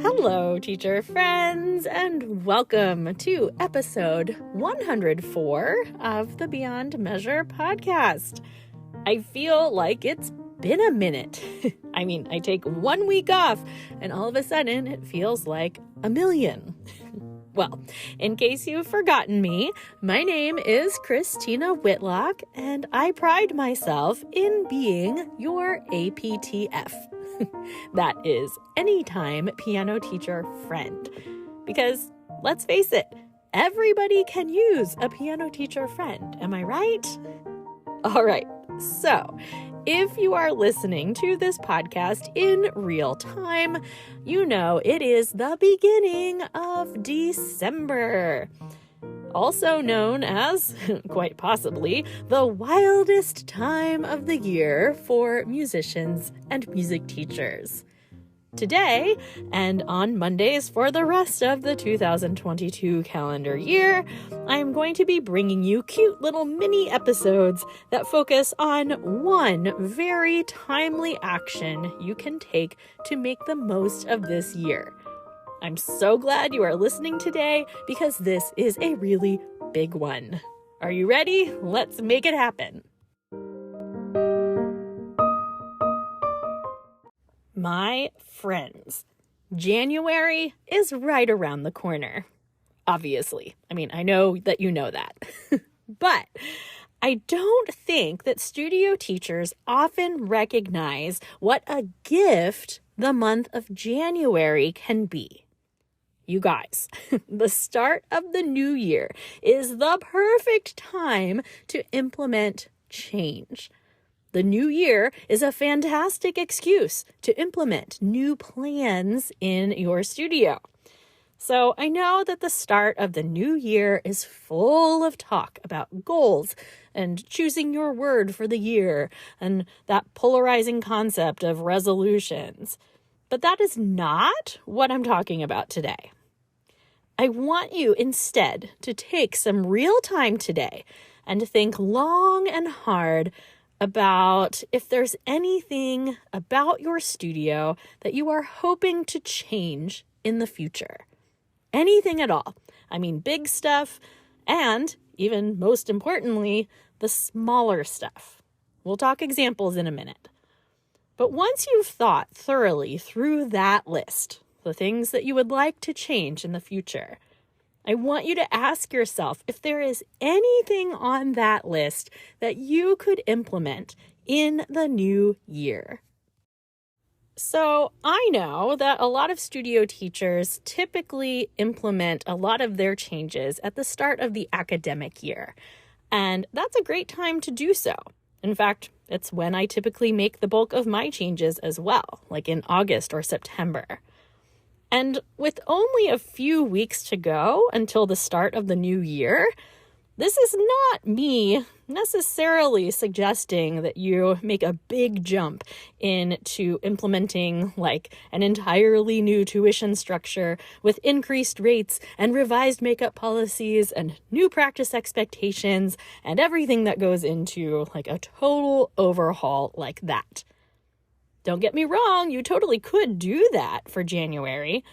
Hello, teacher friends, and welcome to episode 104 of the Beyond Measure podcast. I feel like it's been a minute. I take 1 week off, and all of a sudden it feels like a million. Well, in case you've forgotten me, my name is Christina Whitlock, and I pride myself in being your APTF. That is Anytime Piano Teacher Friend. Because, let's face it, everybody can use a piano teacher friend, am I right? All right, so if you are listening to this podcast in real time, you know it is the beginning of December. Also known as, quite possibly, the wildest time of the year for musicians and music teachers. Today, and on Mondays for the rest of the 2022 calendar year, I am going to be bringing you cute little mini episodes that focus on one very timely action you can take to make the most of this year. I'm so glad you are listening today because this is a really big one. Are you ready? Let's make it happen. My friends, January is right around the corner. Obviously. I know that you know that. But I don't think that studio teachers often recognize what a gift the month of January can be. You guys, the start of the new year is the perfect time to implement change. The new year is a fantastic excuse to implement new plans in your studio. So I know that the start of the new year is full of talk about goals and choosing your word for the year and that polarizing concept of resolutions. But that is not what I'm talking about today. I want you instead to take some real time today and think long and hard about if there's anything about your studio that you are hoping to change in the future. Anything at all. Big stuff and, even most importantly, the smaller stuff. We'll talk examples in a minute. But once you've thought thoroughly through that list, the things that you would like to change in the future, I want you to ask yourself if there is anything on that list that you could implement in the new year. So I know that a lot of studio teachers typically implement a lot of their changes at the start of the academic year, and that's a great time to do so. In fact, it's when I typically make the bulk of my changes as well, like in August or September. And with only a few weeks to go until the start of the new year, this is not me necessarily suggesting that you make a big jump into implementing an entirely new tuition structure with increased rates and revised makeup policies and new practice expectations and everything that goes into a total overhaul like that. Don't get me wrong, you totally could do that for January,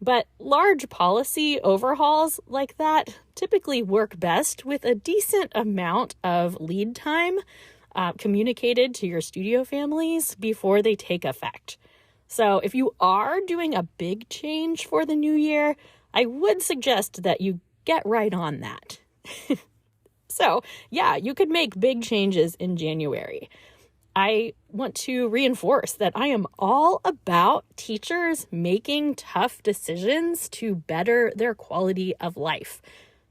but large policy overhauls like that typically work best with a decent amount of lead time communicated to your studio families before they take effect. So if you are doing a big change for the new year, I would suggest that you get right on that. So yeah, you could make big changes in January. I want to reinforce that I am all about teachers making tough decisions to better their quality of life,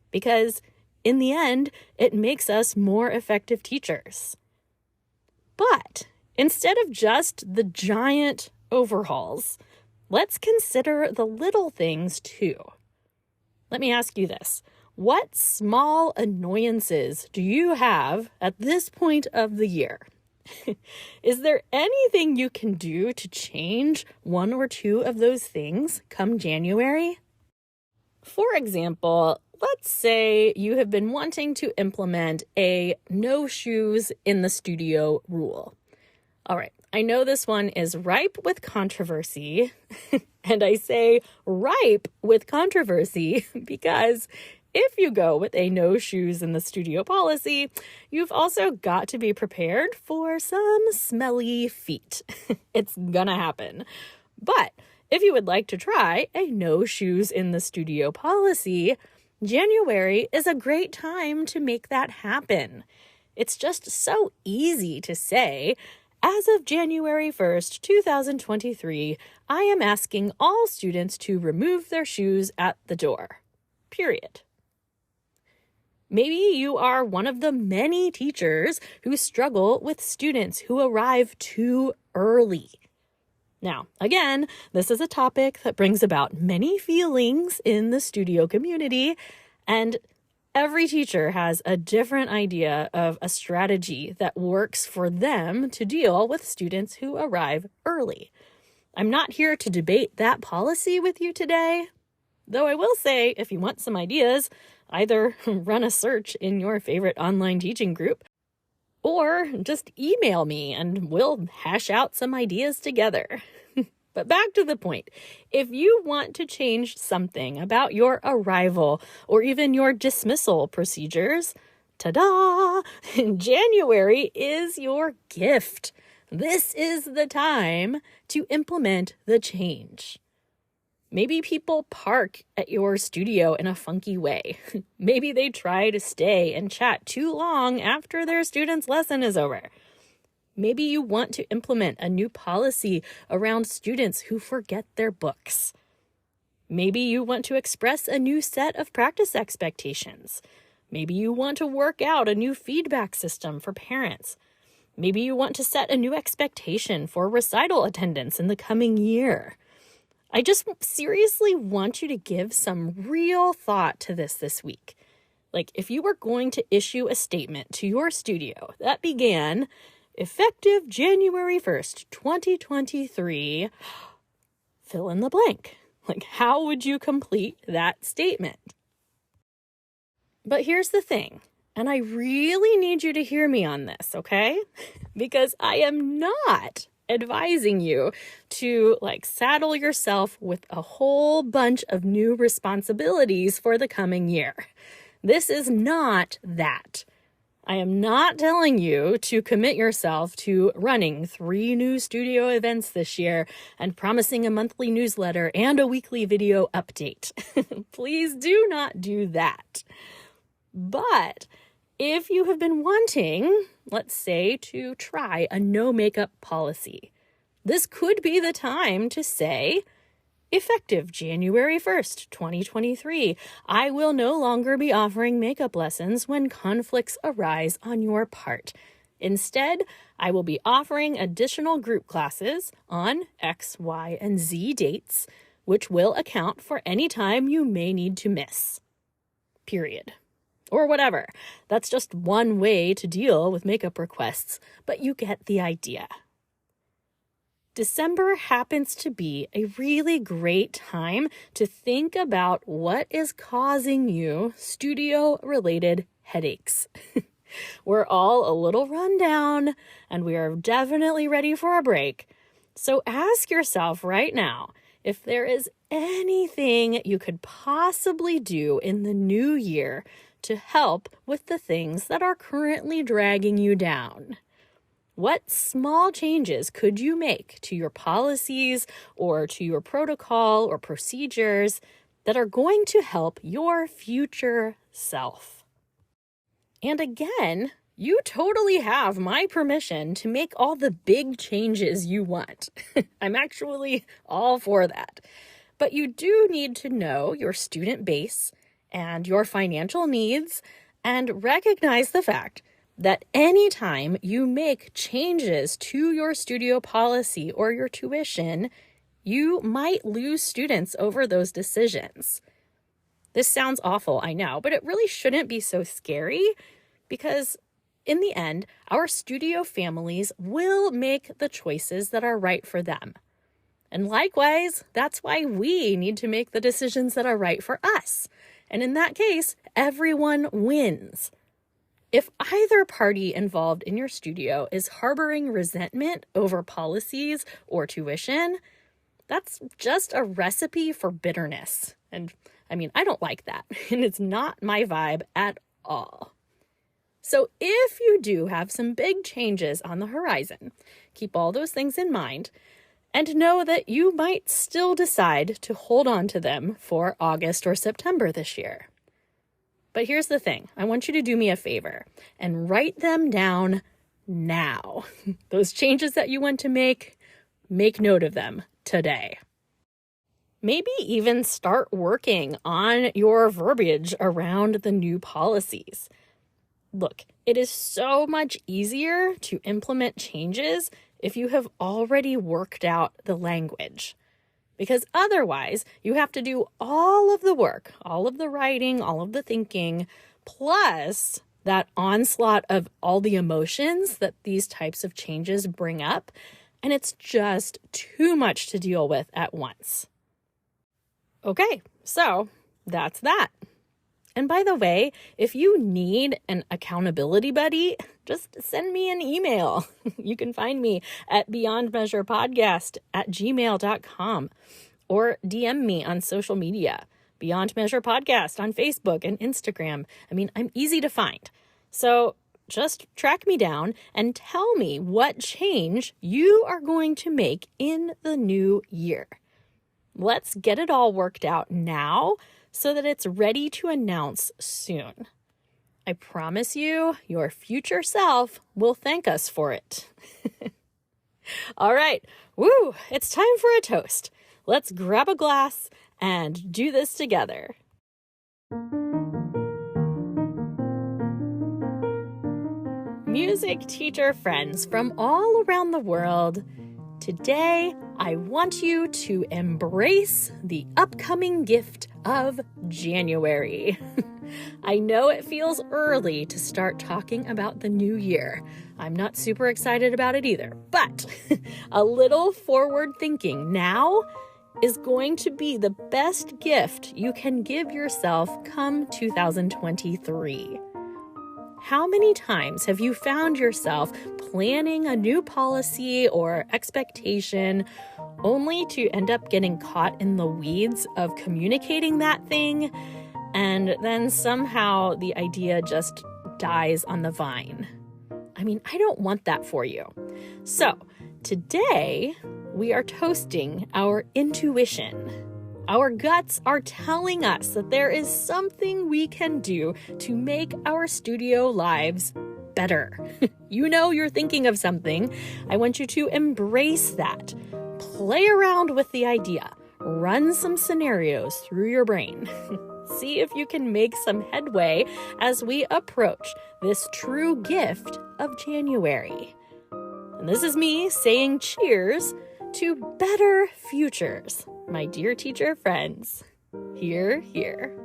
because in the end, it makes us more effective teachers. But instead of just the giant overhauls, let's consider the little things too. Let me ask you this. What small annoyances do you have at this point of the year? Is there anything you can do to change one or two of those things come January? For example, let's say you have been wanting to implement a no shoes in the studio rule. All right, I know this one is ripe with controversy, and I say ripe with controversy because if you go with a no shoes in the studio policy, you've also got to be prepared for some smelly feet. It's gonna happen. But if you would like to try a no shoes in the studio policy, January is a great time to make that happen. It's just so easy to say, as of January 1st, 2023, I am asking all students to remove their shoes at the door. Period. Maybe you are one of the many teachers who struggle with students who arrive too early. Now, again, this is a topic that brings about many feelings in the studio community, and every teacher has a different idea of a strategy that works for them to deal with students who arrive early. I'm not here to debate that policy with you today, though I will say if you want some ideas, either run a search in your favorite online teaching group or just email me and we'll hash out some ideas together. But back to the point, if you want to change something about your arrival or even your dismissal procedures, ta-da! January is your gift. This is the time to implement the change. Maybe people park at your studio in a funky way. Maybe they try to stay and chat too long after their student's lesson is over. Maybe you want to implement a new policy around students who forget their books. Maybe you want to express a new set of practice expectations. Maybe you want to work out a new feedback system for parents. Maybe you want to set a new expectation for recital attendance in the coming year. I just seriously want you to give some real thought to this week. Like, if you were going to issue a statement to your studio that began, effective January 1st, 2023, fill in the blank. Like, how would you complete that statement? But here's the thing, and I really need you to hear me on this, okay? Because I am not advising you to saddle yourself with a whole bunch of new responsibilities for the coming year. This is not that. I am not telling you to commit yourself to running 3 new studio events this year and promising a monthly newsletter and a weekly video update. Please do not do that. But if you have been wanting, let's say, to try a no makeup policy, this could be the time to say, effective January 1st, 2023, I will no longer be offering makeup lessons when conflicts arise on your part. Instead, I will be offering additional group classes on X, Y, and Z dates, which will account for any time you may need to miss. Period. Or whatever. That's just one way to deal with makeup requests, but you get the idea. December happens to be a really great time to think about what is causing you studio-related headaches. We're all a little run down, and we are definitely ready for a break. So ask yourself right now if there is anything you could possibly do in the new year to help with the things that are currently dragging you down. What small changes could you make to your policies or to your protocol or procedures that are going to help your future self? And again, you totally have my permission to make all the big changes you want. I'm actually all for that. But you do need to know your student base and your financial needs and recognize the fact that anytime you make changes to your studio policy or your tuition, you might lose students over those decisions. This sounds awful, I know, but it really shouldn't be so scary because in the end, our studio families will make the choices that are right for them. And likewise, that's why we need to make the decisions that are right for us. And in that case, everyone wins. If either party involved in your studio is harboring resentment over policies or tuition, that's just a recipe for bitterness. And I mean, I don't like that, and it's not my vibe at all. So if you do have some big changes on the horizon, keep all those things in mind and know that you might still decide to hold on to them for August or September this year. But here's the thing. I want you to do me a favor and write them down now. Those changes that you want to make note of them today. Maybe even start working on your verbiage around the new policies. Look, it is so much easier to implement changes if you have already worked out the language. Because otherwise, you have to do all of the work, all of the writing, all of the thinking, plus that onslaught of all the emotions that these types of changes bring up, and it's just too much to deal with at once. Okay, so that's that. And by the way, if you need an accountability buddy, just send me an email. You can find me at beyondmeasurepodcast@gmail.com or DM me on social media, Beyond Measure Podcast on Facebook and Instagram. I mean, I'm easy to find. So just track me down and tell me what change you are going to make in the new year. Let's get it all worked out now so that it's ready to announce soon. I promise you, your future self will thank us for it. All right, woo, it's time for a toast. Let's grab a glass and do this together. Music teacher friends from all around the world, today I want you to embrace the upcoming gift of January. I know it feels early to start talking about the new year. I'm not super excited about it either, but a little forward thinking now is going to be the best gift you can give yourself come 2023. How many times have you found yourself planning a new policy or expectation only to end up getting caught in the weeds of communicating that thing, and then somehow the idea just dies on the vine? I mean, I don't want that for you. So today we are toasting our intuition. Our guts are telling us that there is something we can do to make our studio lives better. You know you're thinking of something. I want you to embrace that. Play around with the idea. Run some scenarios through your brain. See if you can make some headway as we approach this true gift of January. And this is me saying cheers to better futures, my dear teacher friends. Hear, hear.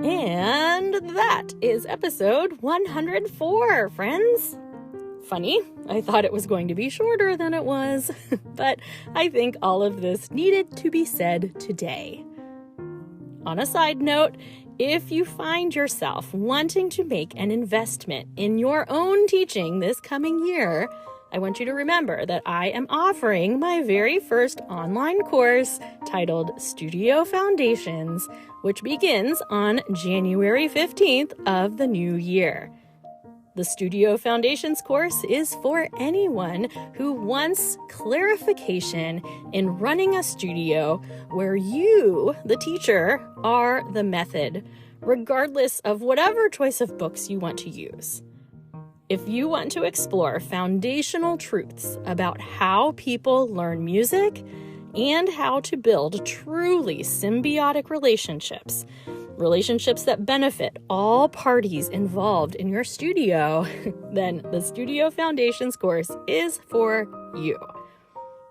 And that is episode 104, friends. Funny, I thought it was going to be shorter than it was, but I think all of this needed to be said today. On a side note, if you find yourself wanting to make an investment in your own teaching this coming year, I want you to remember that I am offering my very first online course titled Studio Foundations, which begins on January 15th of the new year. The Studio Foundations course is for anyone who wants clarification in running a studio where you, the teacher, are the method, regardless of whatever choice of books you want to use. If you want to explore foundational truths about how people learn music and how to build truly symbiotic relationships that benefit all parties involved in your studio, then the Studio Foundations course is for you.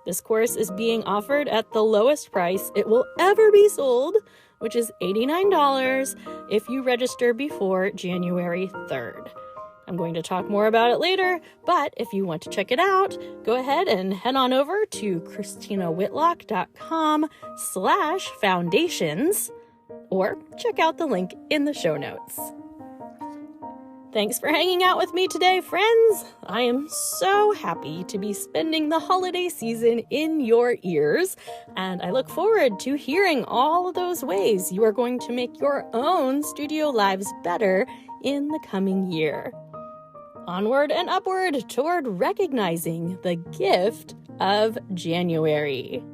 This course is being offered at the lowest price it will ever be sold, which is $89 if you register before January 3rd. I'm going to talk more about it later, but if you want to check it out, go ahead and head on over to christinawhitlock.com/foundations or check out the link in the show notes. Thanks for hanging out with me today, friends. I am so happy to be spending the holiday season in your ears, and I look forward to hearing all of those ways you are going to make your own studio lives better in the coming year. Onward and upward toward recognizing the gift of January.